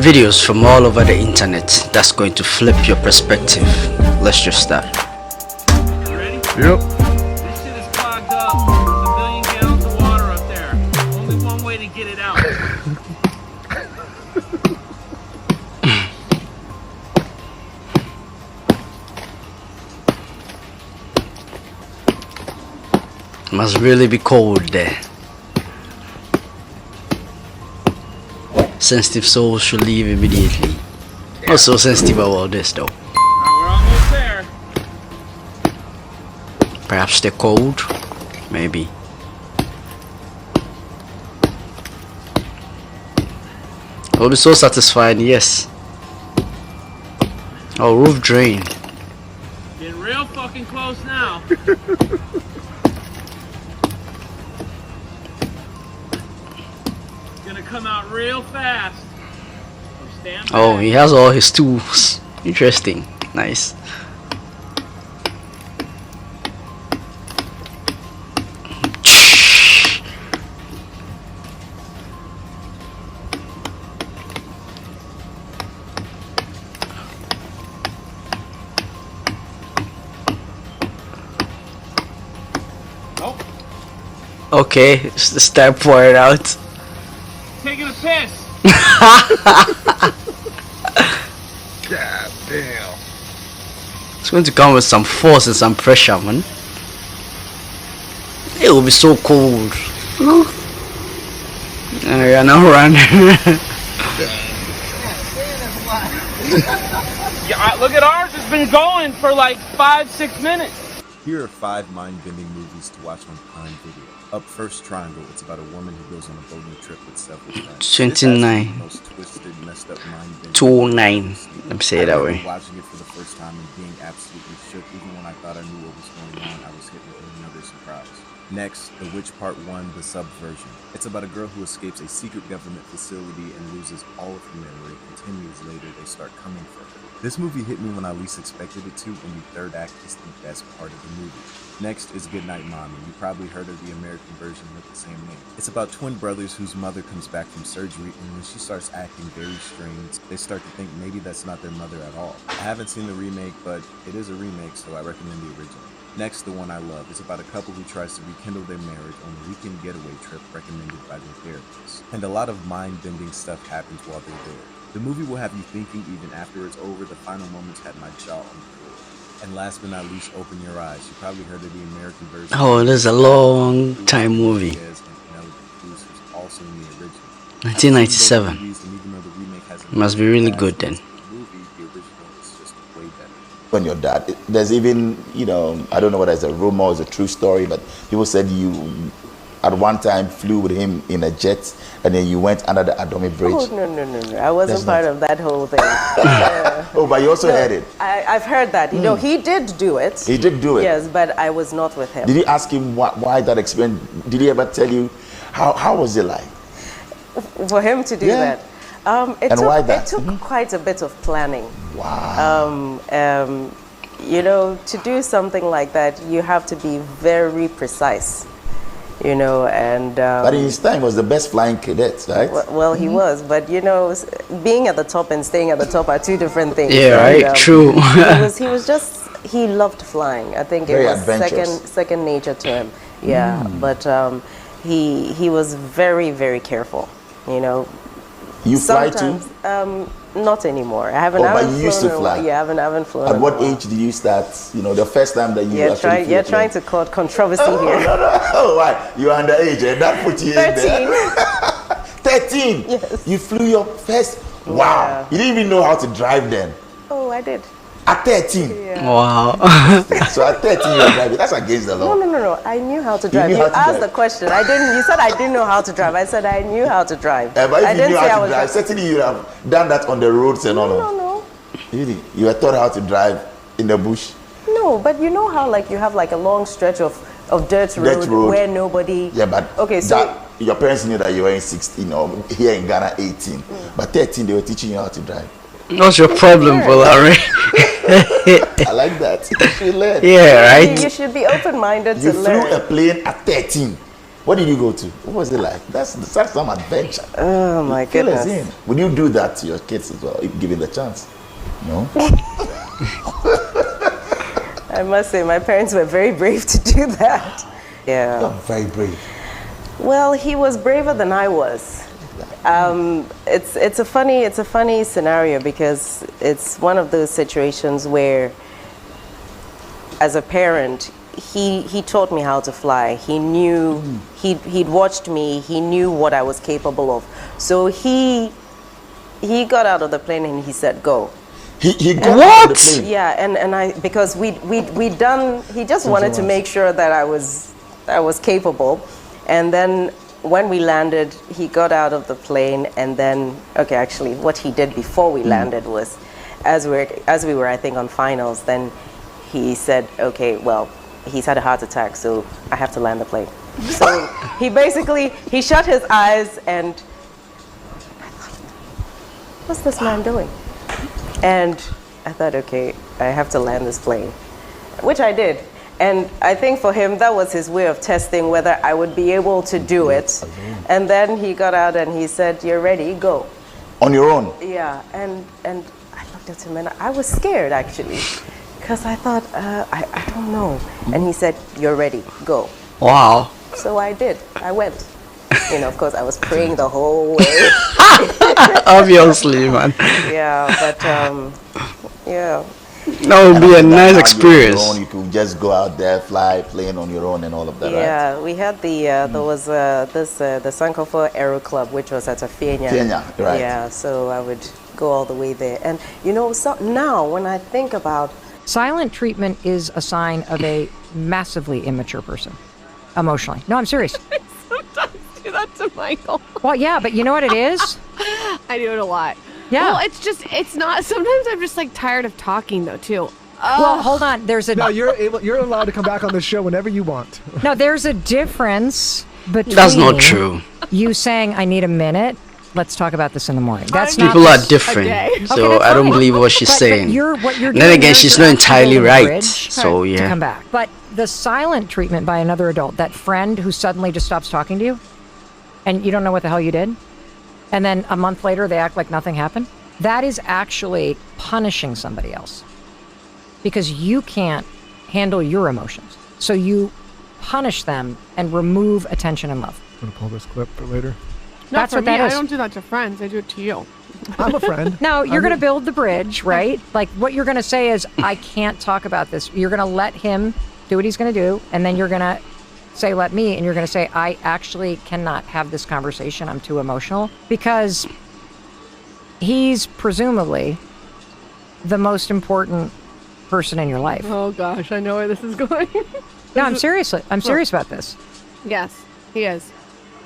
Videos from all over the internet that's going to flip your perspective. Let's just start. You ready? Yep. This shit is clogged up. There's a million gallons of water up there. Only one way to get it out. Must really be cold there. Sensitive souls should leave immediately. Not so sensitive about this though. We're almost there. Perhaps they're cold? Maybe. It will be so satisfying, yes. Oh, roof drain. Getting real fucking close now. Gonna come out real fast. So stand back. Oh, he has all his tools. Interesting. Nice. Nope. Okay, start pouring out. Taking a piss. God damn. It's going to come with some force and some pressure, man. It will be so cold. No. Yeah, now run. Yeah, look at ours. It's been going for like 5-6 minutes. Here are 5 mind-bending movies to watch on Prime Video. Up first, Triangle. It's about a woman who goes on a boating trip with several friends. 29. The most twisted, messed up mind-bending 29. Let me say it that I way. remember watching it for the first time and being absolutely shook. Even when I thought I knew what was going on, I was hit with another surprise. Next, The Witch Part 1, The Subversion. It's about a girl who escapes a secret government facility and loses all of her memory, and 10 years later they start coming for her. This movie hit me when I least expected it to, and the third act is the best part of the movie. Next is Goodnight Mommy. You probably heard of the American version with the same name. It's about twin brothers whose mother comes back from surgery, and when she starts acting very strange, they start to think maybe that's not their mother at all. I haven't seen the remake, but it is a remake, so I recommend the original. Next, The One I Love. It's about a couple who tries to rekindle their marriage on a weekend getaway trip recommended by their therapist. And a lot of mind-bending stuff happens while they're there. The movie will have you thinking even after it's over. The final moments had my jaw on the floor. And last but not least, Open Your Eyes. You probably heard of the American version. Oh, this is a long time movie. Diaz and Penelope Cruz, who's also in the original. 1997. And even though the remake has a Must be really good then. the movie, the original is just way better. When your dad, there's even, I don't know whether it's a rumor or it's a true story, but people said you at one time flew with him in a jet and then you went under the Adomi Bridge. Oh, no. I wasn't part of that whole thing. Oh, but you also heard it. I've heard that. You know, he did do it. He did do it. Yes, but I was not with him. Did you ask him why that experience? Did he ever tell you how was it like? For him to do Yeah. that. Why that? It took quite a bit of planning. Wow. To do something like that, you have to be very precise. And But in his time, he was the best flying cadet, right? well, he was, but being at the top and staying at the top are two different things. Yeah, And, right. True. he loved flying. I think Very it was adventurous. second nature to him. Yeah, but he was very, very careful. You fly too? Sometimes, not anymore. I haven't. Oh, I but haven't you used to flown in a fly? while. Yeah, I haven't flown. At in what a while. age did you start? The first time that you You're actually flew a trying plane? to cause controversy here. Oh, why? You're underage, and that put you in there. 13. Yes. You flew your first. Wow. Yeah. You didn't even know how to drive then. Oh, I did. At 13. Yeah. Wow. So at 13 you're driving. That's against the law. No. I knew how to drive. knew You how to asked drive. the question. I didn't. You said I didn't know how to drive. I said I knew how to drive. But I if you didn't knew say I how to was. drive, certainly you would have done that on the roads and all of No. Really? You were taught how to drive in the bush? No, but you know how you have a long stretch of dirt road, where nobody. Yeah, but okay, so your parents knew that you were in 16 or here in Ghana 18. But 13 they were teaching you how to drive. What's your problem, Bolari? I like that. You should learn. Yeah, right? you should be open-minded You to flew learn. a plane at 13. What did you go to? What was it like? That's some adventure. Oh my Fill us goodness. in. Would you do that to your kids as well, if given the chance? No? I must say, my parents were very brave to do that. Yeah. You're very brave. Well, he was braver than I was. It's a funny scenario because it's one of those situations where, as a parent, he taught me how to fly. He knew he'd watched me. He knew what I was capable of. So he got out of the plane and he said, "Go." He got out of the plane. Yeah, and I, because we'd done. He just wanted to make sure that I was capable, and then when we landed, he got out of the plane, and then actually, what he did before we landed was, as we were I think on finals, then he said, "Okay, well, he's had a heart attack, so I have to land the plane." So he shut his eyes and I thought, what's this man doing? And I thought, okay, I have to land this plane, which I did. And I think for him, that was his way of testing whether I would be able to do it. And then he got out and he said, "You're ready, go." On your own? Yeah, and I looked at him and I was scared actually, because I thought, I don't know. And he said, "You're ready, go." Wow. So I did, I went. Of course I was praying the whole way. Obviously, man. Yeah, but yeah. That would be a nice On experience. your own, you could just go out there, fly, plane on your own and all of that, right? Yeah, we had there was the Sankofa Aero Club, which was at Afenya. Kenya, right. Yeah, so I would go all the way there. And so now when I think about Silent treatment is a sign of a massively immature person, emotionally. No, I'm serious. Sometimes do that to Michael. Well, yeah, but you know what it is? I do it a lot. Yeah. Well, it's not. Sometimes I'm just like tired of talking though too. Well, hold on. No, you're allowed to come back on the show whenever you want. No, there's a difference between That's not true. you saying I need a minute. Let's talk about this in the morning. That's not People are this- different, Okay, so that's I don't fine. believe what she's But saying. what you're Then doing again, is she's you're not actually entirely building a right. bridge So to yeah. come back. But the silent treatment by another adult, that friend who suddenly just stops talking to you, and you don't know what the hell you did, and then a month later they act like nothing happened, that is actually punishing somebody else. Because you can't handle your emotions. So you punish them and remove attention and love. I'm gonna pull this clip for later. Not That's for what me. that I is. don't do that to friends. I do it to you. I'm a friend. No, you're I'm going to a- build the bridge, right? Like what you're going to say is, I can't talk about this. You're going to let him do what he's going to do. And then you're going to say, let me. And you're going to say, I actually cannot have this conversation. I'm too emotional. Because he's presumably the most important person in your life. Oh gosh, I know where this is going. No, I'm serious about this. Yes, he is.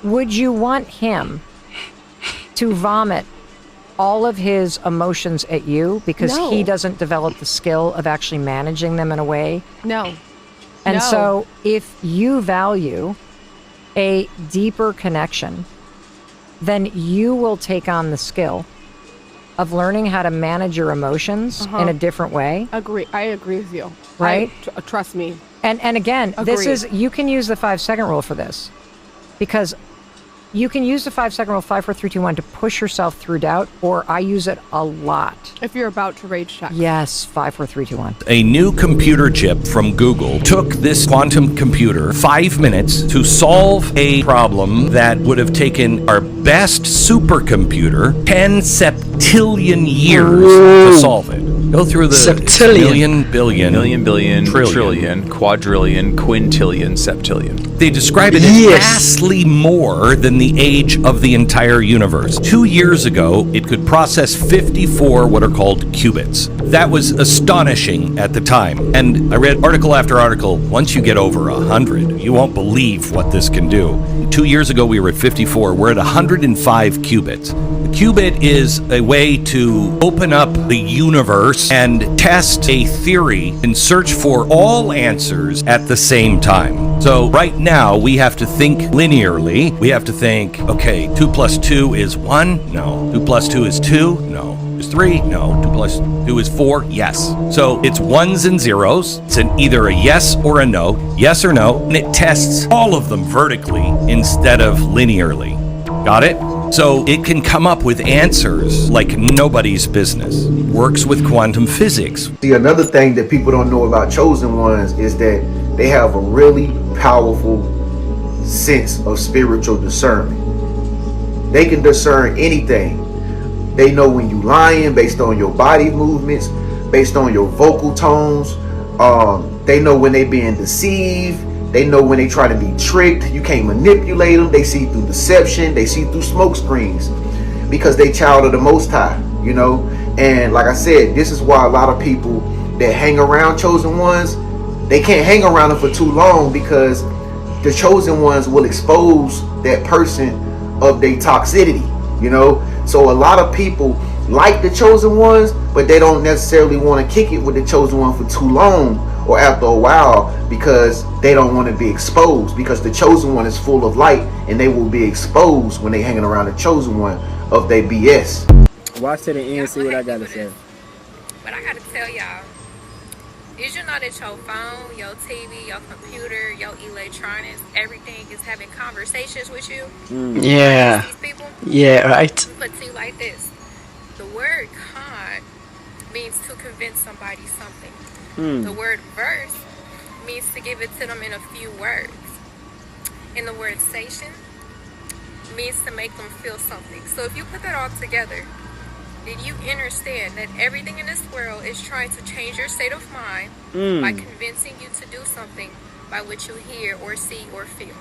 Would you want him to vomit all of his emotions at you because No. he doesn't develop the skill of actually managing them in a way? No. And No. so if you value a deeper connection, then you will take on the skill of learning how to manage your emotions in a different way. I agree with you. Right? Trust me. And again, this Agreed. is, you can use the 5-second rule for this, because you can use the 5-second rule, 5, 4, 3, 2, 1, to push yourself through doubt, or I use it a lot. If you're about to rage check. Yes, 5, 4, 3, 2, 1. A new computer chip from Google took this quantum computer 5 minutes to solve a problem that would have taken our best supercomputer 10 septillion years to solve it. Go through the Septillion. million, billion, trillion, quadrillion, quintillion, septillion. They describe it as Yes. vastly more than the age of the entire universe. 2 years ago, it could process 54 what are called qubits. That was astonishing at the time. And I read article after article. Once you get over 100, you won't believe what this can do. 2 years ago, we were at 54. We're at 105 qubits. The Qubit is a way to open up the universe and test a theory and search for all answers at the same time. So right now we have to think linearly. We have to think, okay, 2 + 2 is 1? No. 2 + 2 is 2? No. Is 3? No. 2 + 2 is 4? Yes. So it's ones and zeros. It's either a yes or a no, yes or no, and it tests all of them vertically instead of linearly. Got it? So it can come up with answers like nobody's business. Works with quantum physics. See, another thing that people don't know about chosen ones is that they have a really powerful sense of spiritual discernment. They can discern anything. They know when you lying based on your body movements, based on your vocal tones. They know when they being deceived. They know when they try to be tricked. You can't manipulate them. They see through deception. They see through smoke screens because they child of the Most High, you know. And like I said, this is why a lot of people that hang around chosen ones, they can't hang around them for too long because the chosen ones will expose that person of their toxicity, you know. So a lot of people like the chosen ones, but they don't necessarily want to kick it with the chosen one for too long or after a while because they don't want to be exposed, because the chosen one is full of light and they will be exposed when they hanging around the chosen one of their BS. Watch to the end, see what I gotta say. But I gotta tell y'all, did you know that your phone, your TV, your computer, your electronics, everything is having conversations with you? Yeah. These people? Yeah, right. Put to you like this. The word con means to convince somebody something. The word verse means to give it to them in a few words. And the word station means to make them feel something. So if you put that all together, then you understand that everything in this world is trying to change your state of mind by convincing you to do something by what you hear or see or feel.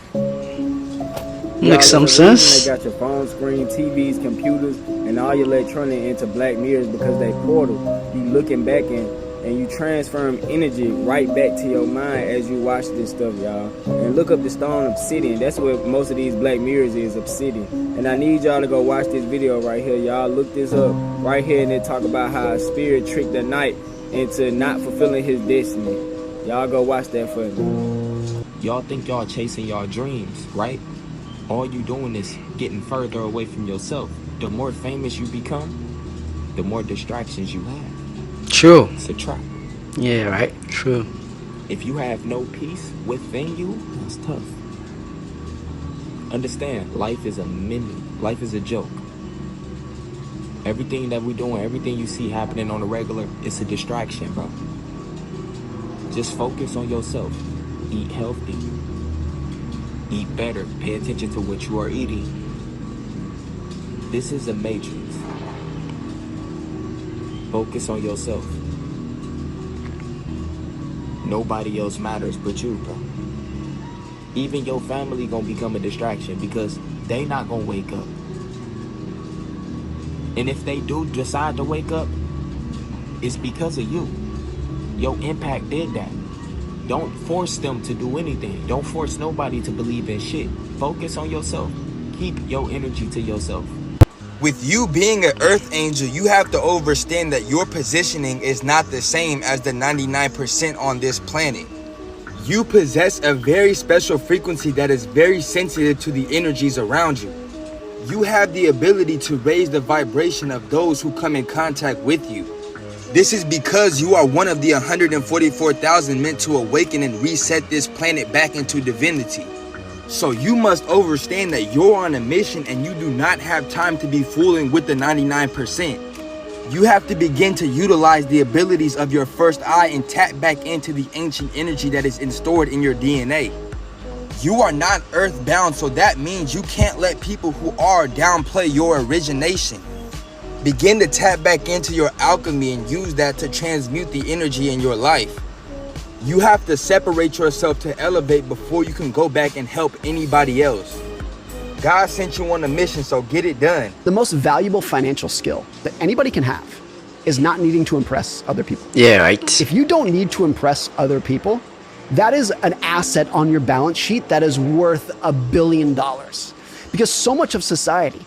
Makes some sense. They got your phone screen, TVs, computers, and all your electronic into black mirrors because they portal. You looking back and you transferring energy right back to your mind as you watch this stuff, y'all. And look up the stone obsidian. That's what most of these black mirrors is, obsidian. And I need y'all to go watch this video right here, y'all. Look this up right here, and they talk about how a spirit tricked the knight into not fulfilling his destiny. Y'all go watch that for me. Y'all think y'all chasing y'all dreams, right? All you doing is getting further away from yourself. The more famous you become, the more distractions you have. True. It's a trap. Yeah, right. True. If you have no peace within you, that's tough. Understand, life is a joke. Everything that we're doing, everything you see happening on a regular, it's a distraction, bro. Just focus on yourself. Eat healthy. Eat better. Pay attention to what you are eating. This is a matrix. Focus on yourself. Nobody else matters but you, bro. Even your family gonna become a distraction because they not gonna wake up. And if they do decide to wake up, it's because of you. Your impact did that. Don't force them to do anything. Don't force nobody to believe in shit. Focus on yourself. Keep your energy to yourself. With you being an Earth Angel, you have to understand that your positioning is not the same as the 99% on this planet. You possess a very special frequency that is very sensitive to the energies around you. You have the ability to raise the vibration of those who come in contact with you. This is because you are one of the 144,000 meant to awaken and reset this planet back into divinity. So you must understand that you're on a mission and you do not have time to be fooling with the 99%. You have to begin to utilize the abilities of your first eye and tap back into the ancient energy that is stored in your DNA. You are not earthbound, so that means you can't let people who are downplay your origination. Begin to tap back into your alchemy and use that to transmute the energy in your life. You have to separate yourself to elevate before you can go back and help anybody else. God sent you on a mission, so get it done. The most valuable financial skill that anybody can have is not needing to impress other people. Yeah, right. If you don't need to impress other people, that is an asset on your balance sheet that is worth $1 billion. Because so much of society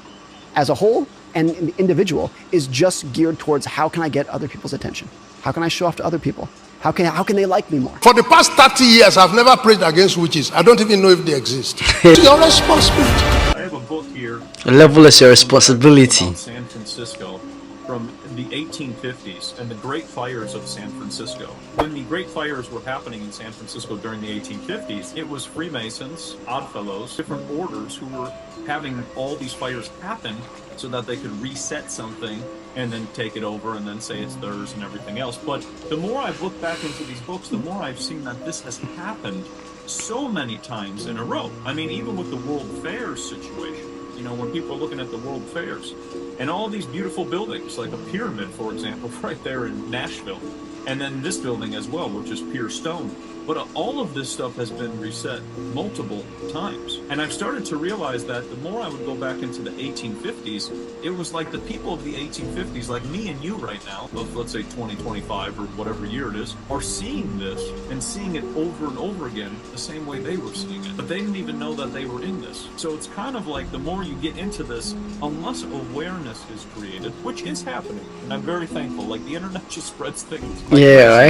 as a whole and the individual is just geared towards how can I get other people's attention? How can I show off to other people? How can they like me more? For the past 30 years, I've never preached against witches. I don't even know if they exist. It's your responsibility. I have a book here. The level is your responsibility. San Francisco from the 1850s and the Great Fires of San Francisco. When the Great Fires were happening in San Francisco during the 1850s, it was Freemasons, Oddfellows, different orders who were having all these fires happen so that they could reset something and then take it over and then say it's theirs and everything else. But the more I've looked back into these books, the more I've seen that this has happened so many times in a row. I mean, even with the World Fairs situation, you know, when people are looking at the World Fairs and all these beautiful buildings, like a pyramid, for example, right there in Nashville, and then this building as well, which is pure stone. But all of this stuff has been reset multiple times. And I've started to realize that the more I would go back into the 1850s, it was like the people of the 1850s, like me and you right now, of let's say 2025 or whatever year it is, are seeing this and seeing it over and over again the same way they were seeing it. But they didn't even know that they were in this. So it's kind of like the more you get into this, unless awareness is created, which is happening, and I'm very thankful. Like the internet just spreads things. Like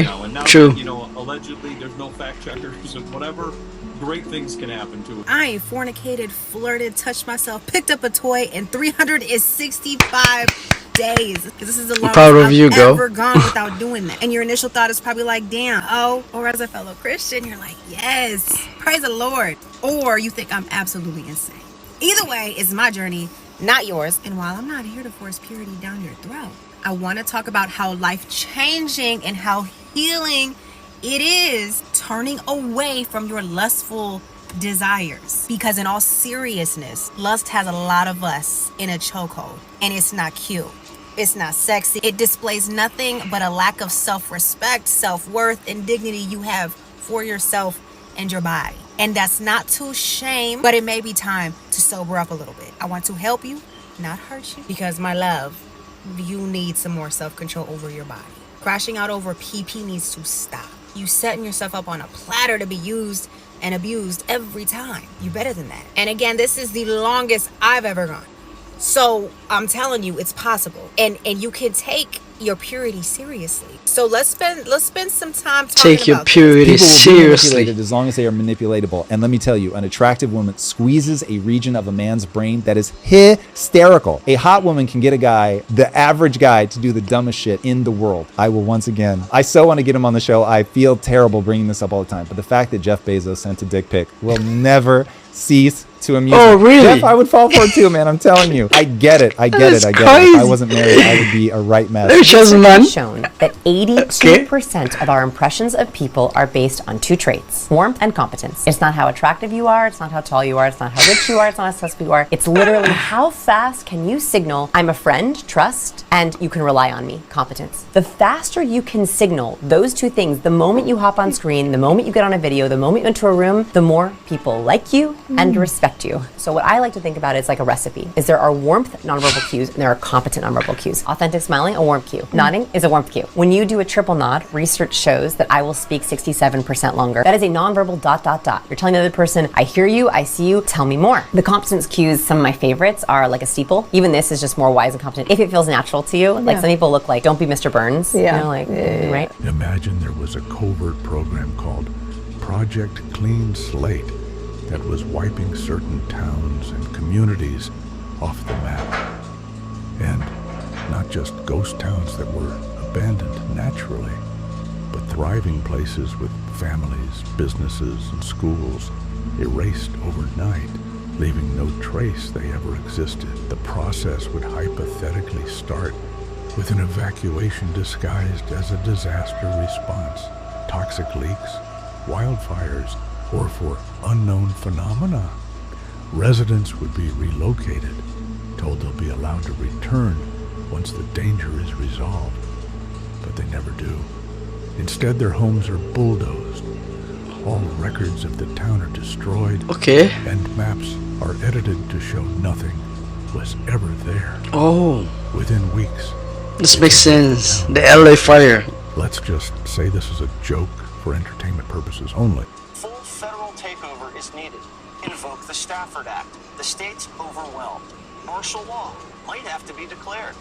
now. And now, True. You know, allegedly there's no fact checkers and whatever, great things can happen to it. I ain't fornicated, flirted, touched myself, picked up a toy in 365 days. This is the longest I've ever gone without doing that. And your initial thought is probably like, damn, or as a fellow Christian, you're like, yes, praise the Lord. Or you think I'm absolutely insane. Either way, it's my journey, not yours. And while I'm not here to force purity down your throat, I want to talk about how life-changing and how healing it is turning away from your lustful desires. Because in all seriousness, lust has a lot of us in a chokehold, and it's not cute. It's not sexy. It displays nothing but a lack of self-respect, self-worth, and dignity you have for yourself and your body. And that's not to shame, but it may be time to sober up a little bit. I want to help you, not hurt you, because my love, you need some more self-control over your body. Crashing out over PP needs to stop. You setting yourself up on a platter to be used and abused every time. You better than that. And again, this is the longest I've ever gone. So I'm telling you, it's possible. And you can take your purity seriously. So let's spend some time talking Take your about purity People will be seriously. manipulated as long as they are manipulatable. And let me tell you, an attractive woman squeezes a region of a man's brain that is hysterical. A hot woman can get a guy, the average guy, to do the dumbest shit in the world. I will once again, I so want to get him on the show. I feel terrible bringing this up all the time. But the fact that Jeff Bezos sent a dick pic will never cease to amuse Oh, me. really? Jeff, I would fall for it too, man. I'm telling you. I get it. I get it. I get it. If I wasn't married, I would be a right mess. Research has shown that 82% of our impressions of people are based on two traits: warmth and competence. It's not how attractive you are, it's not how tall you are, it's not how rich you are, it's not how successful you are. It's literally how fast can you signal, I'm a friend, trust, and you can rely on me, competence. The faster you can signal those two things, the moment you hop on screen, the moment you get on a video, the moment you enter a room, the more people like you and respect you. So what I like to think about is like a recipe. Is there are warmth nonverbal cues and there are competent nonverbal cues. Authentic smiling, a warmth cue. Nodding is a warmth cue. When you do a triple nod, research shows that I will speak 67% longer. That is a nonverbal ... You're telling the other person, I hear you, I see you, tell me more. The competence cues, some of my favorites are like a steeple. Even this is just more wise and competent if it feels natural to you. Like some people look like, don't be Mr. Burns. You know, like, right? Imagine there was a covert program called Project Clean Slate that was wiping certain towns and communities off the map. And not just ghost towns that were abandoned naturally, but thriving places with families, businesses, and schools erased overnight, leaving no trace they ever existed. The process would hypothetically start with an evacuation disguised as a disaster response, toxic leaks, wildfires, or for unknown phenomena. Residents would be relocated, told they'll be allowed to return once the danger is resolved, but they never do. Instead, their homes are bulldozed. All records of the town are destroyed. Okay. And maps are edited to show nothing was ever there. Oh. Within weeks. This makes sense. The LA fire. Let's just say this is a joke for entertainment purposes only. Full federal takeover is needed. Invoke the Stafford Act. The state's overwhelmed. martial law might have to be declared.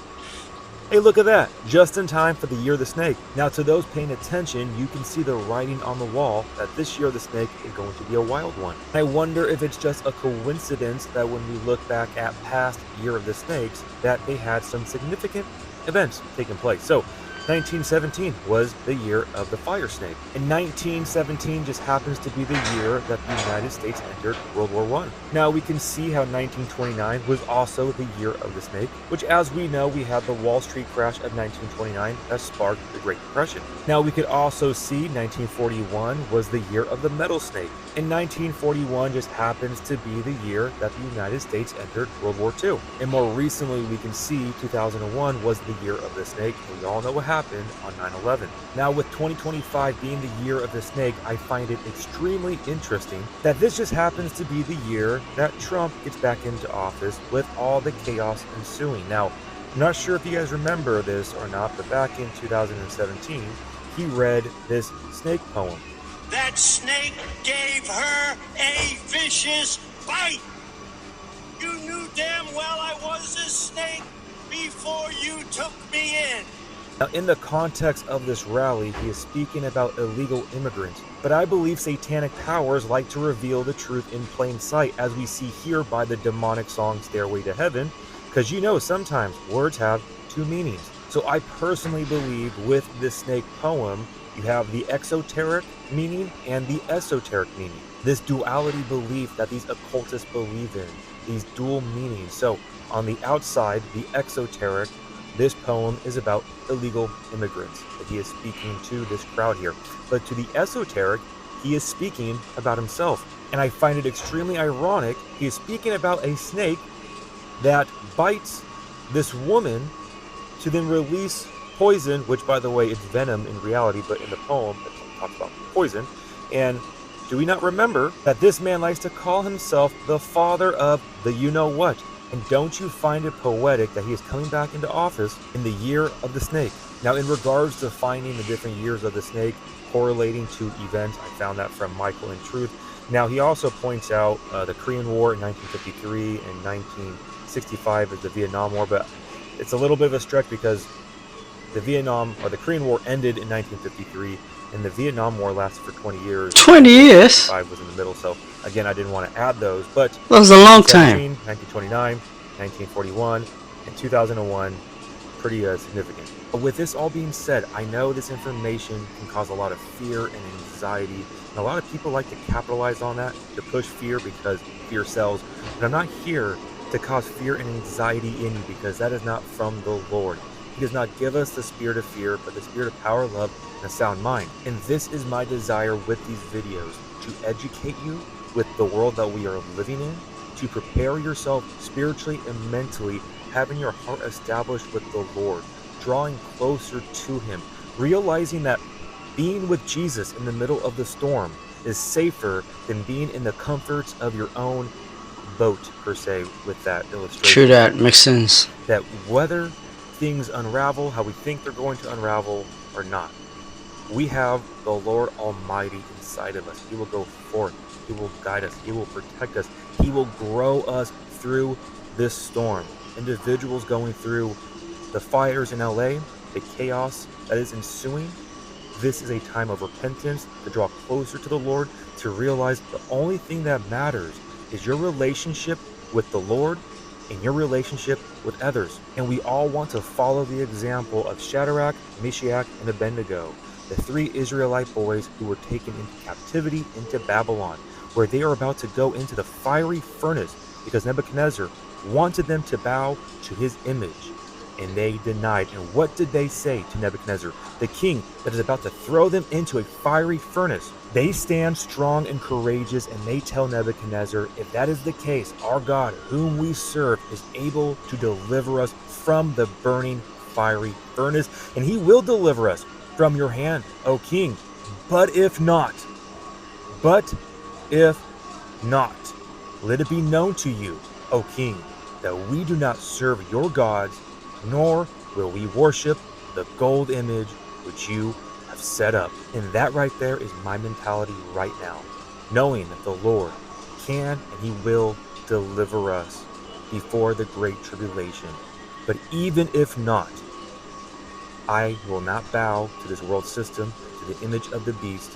Hey, look at that, just in time for the Year of the Snake. Now, to those paying attention, you can see the writing on the wall that this Year of the Snake is going to be a wild one. I wonder if it's just a coincidence that when we look back at past Year of the Snakes, that they had some significant events taking place. So, 1917 was the year of the fire snake. And 1917 just happens to be the year that the United States entered World War I. Now we can see how 1929 was also the year of the snake, which, as we know, we had the Wall Street crash of 1929 that sparked the Great Depression. Now we could also see 1941 was the year of the metal snake. And 1941 just happens to be the year that the United States entered World War II. And more recently, we can see 2001 was the year of the snake, and we all know what happened on 9/11. Now, with 2025 being the year of the snake, I find it extremely interesting that this just happens to be the year that Trump gets back into office with all the chaos ensuing. Now, I'm not sure if you guys remember this or not, but back in 2017, he read this snake poem. That snake gave her a vicious bite. You knew damn well I was a snake before you took me in. Now, in the context of this rally, he is speaking about illegal immigrants. But I believe satanic powers like to reveal the truth in plain sight, as we see here by the demonic song Stairway to Heaven, because you know sometimes words have two meanings. So I personally believe with this snake poem, you have the exoteric meaning and the esoteric meaning. This duality belief that these occultists believe in, these dual meanings. So on the outside, the exoteric, this poem is about illegal immigrants that he is speaking to this crowd here. But to the esoteric, he is speaking about himself. And I find it extremely ironic. He is speaking about a snake that bites this woman to then release poison, which, by the way, it's venom in reality, but in the poem it talks about poison. And do we not remember that this man likes to call himself the father of the you-know-what? And don't you find it poetic that he is coming back into office in the year of the snake? Now, in regards to finding the different years of the snake correlating to events, I found that from Michael in Truth. Now, he also points out the Korean War in 1953 and 1965 is the Vietnam War, but it's a little bit of a stretch because the Korean War ended in 1953, and the Vietnam War lasted for 20 years. 20 years? 5 was in the middle, so again, I didn't want to add those, but that was a long time. 1929, 1941, and 2001, pretty significant. But with this all being said, I know this information can cause a lot of fear and anxiety, and a lot of people like to capitalize on that to push fear because fear sells. But I'm not here to cause fear and anxiety in you because that is not from the Lord. He does not give us the spirit of fear, but the spirit of power, love, and a sound mind. And this is my desire with these videos, to educate you with the world that we are living in, to prepare yourself spiritually and mentally, having your heart established with the Lord, drawing closer to Him, realizing that being with Jesus in the middle of the storm is safer than being in the comforts of your own boat, per se, with that illustration. True that, makes sense. That whether things unravel how we think they're going to unravel or not, we have the Lord Almighty inside of us. He will go forth. He will guide us. He will protect us. He will grow us through this storm. Individuals going through the fires in LA, the chaos that is ensuing, this is a time of repentance, to draw closer to the Lord, to realize the only thing that matters is your relationship with the Lord and your relationship with others. And we all want to follow the example of Shadrach, Meshach, and Abednego, the 3 Israelite boys who were taken into captivity into Babylon, where they are about to go into the fiery furnace because Nebuchadnezzar wanted them to bow to his image, and they denied. And what did they say to Nebuchadnezzar, the king that is about to throw them into a fiery furnace? They stand strong and courageous, and they tell Nebuchadnezzar, if that is the case, our God, whom we serve, is able to deliver us from the burning fiery furnace, and he will deliver us from your hand, O king. But if not, let it be known to you, O king, that we do not serve your gods, nor will we worship the gold image which you have set up. And that right there is my mentality right now, knowing that the Lord can and he will deliver us before the Great Tribulation. But even if not, I will not bow to this world system, to the image of the beast.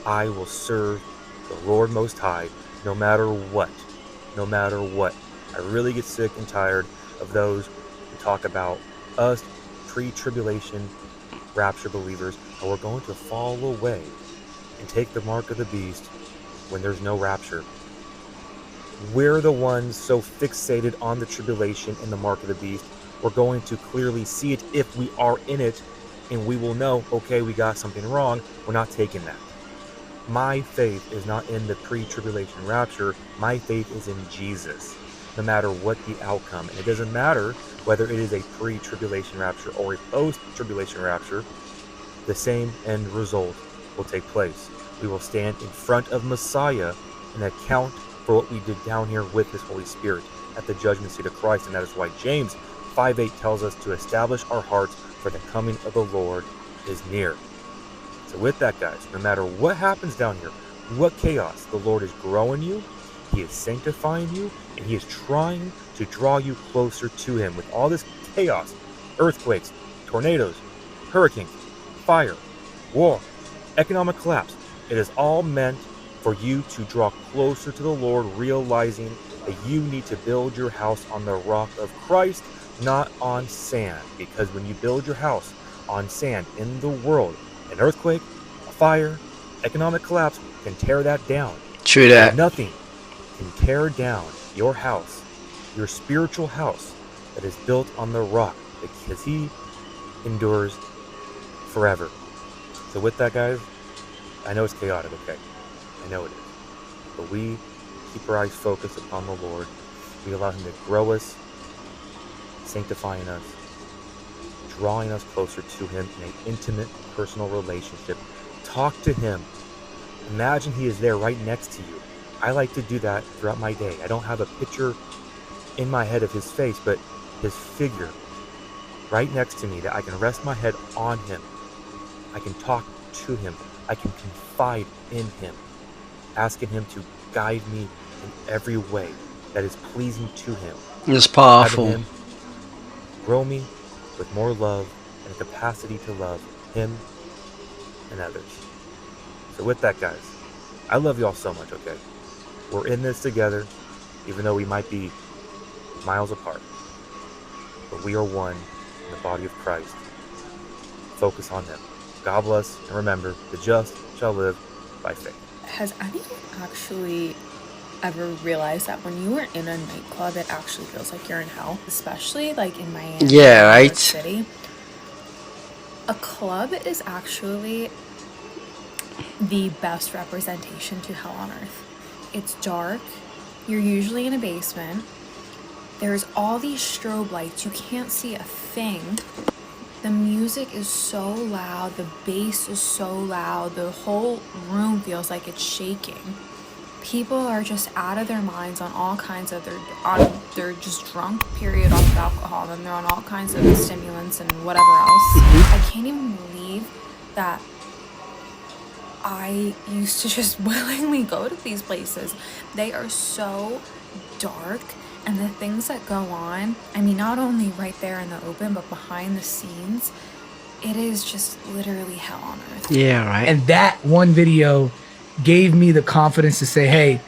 I will serve the Lord Most High no matter what. No matter what. I really get sick and tired of those who talk about us pre-tribulation rapture believers, and we're going to fall away and take the mark of the beast when there's no rapture. We're the ones so fixated on the tribulation and the mark of the beast. We're going to clearly see it if we are in it, and we will know, okay, we got something wrong. We're not taking that. My faith is not in the pre-tribulation rapture. My faith is in Jesus, no matter what the outcome. And it doesn't matter whether it is a pre-tribulation rapture or a post-tribulation rapture, the same end result will take place. We will stand in front of Messiah and account for what we did down here with His Holy Spirit at the judgment seat of Christ. And that is why James 5:8 tells us to establish our hearts, for the coming of the Lord is near. So with that, guys, no matter what happens down here, what chaos, the Lord is growing you, He is sanctifying you, and He is trying to draw you closer to Him. With all this chaos, earthquakes, tornadoes, hurricanes, fire, war, economic collapse, it is all meant for you to draw closer to the Lord, realizing that you need to build your house on the rock of Christ, not on sand. Because when you build your house on sand in the world, an earthquake, a fire, economic collapse can tear that down. True that. Nothing can tear down your house, your spiritual house that is built on the rock, because He endures forever. So with that, guys, I know it's chaotic, okay? I know it is. But we keep our eyes focused upon the Lord. We allow Him to grow us, sanctifying us, drawing us closer to Him in an intimate, personal relationship. Talk to Him. Imagine He is there right next to you. I like to do that throughout my day. I don't have a picture in my head of His face, but His figure right next to me, that I can rest my head on Him. I can talk to Him. I can confide in Him, asking Him to guide me in every way that is pleasing to Him. It's powerful. Having Him grow me with more love and a capacity to love Him and others. So with that, guys, I love y'all so much, okay? We're in this together, even though we might be miles apart. But we are one in the body of Christ. Focus on Him. God bless, and remember, the just shall live by faith. Has anyone actually ever realized that when you are in a nightclub, it actually feels like you're in hell? Especially like in Miami, yeah, right? City. A club is actually the best representation to hell on earth. It's dark. You're usually in a basement. There's all these strobe lights. You can't see a thing. The music is so loud. The bass is so loud. The whole room feels like it's shaking. People are just out of their minds on all kinds of, they're just drunk, period, off of alcohol, and they're on all kinds of stimulants and whatever else. I can't even believe that I used to just willingly go to these places. They are so dark, and the things that go on, I mean, not only right there in the open, but behind the scenes, it is just literally hell on earth. Yeah, right. And that one video gave me the confidence to say, hey,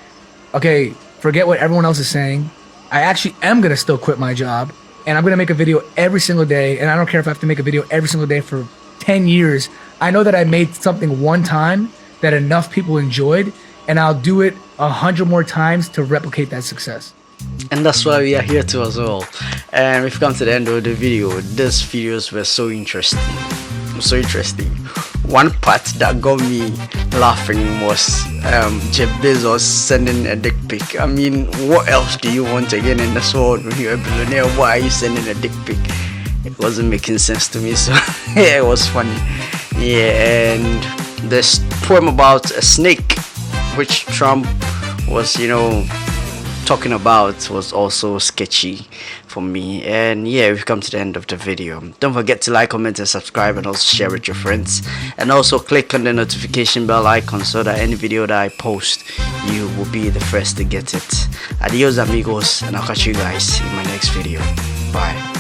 okay, forget what everyone else is saying. I actually am going to still quit my job, and I'm going to make a video every single day, and I don't care if I have to make a video every single day for 10 years. I know that I made something one time that enough people enjoyed, and I'll do it 100 more times to replicate that success. And that's why we are here too as well. And we've come to the end of the video. These videos were so interesting. One part that got me laughing was Jeff Bezos sending a dick pic. I mean, what else do you want again in this world? When you're a billionaire, why are you sending a dick pic? It wasn't making sense to me, so yeah, it was funny. Yeah, and this poem about a snake, which Trump was, you know, talking about, was also sketchy for me. And yeah, we've come to the end of the video. Don't forget to like, comment, and subscribe, and also share with your friends. And also click on the notification bell icon so that any video that I post, you will be the first to get it. Adios amigos, and I'll catch you guys in my next video. Bye.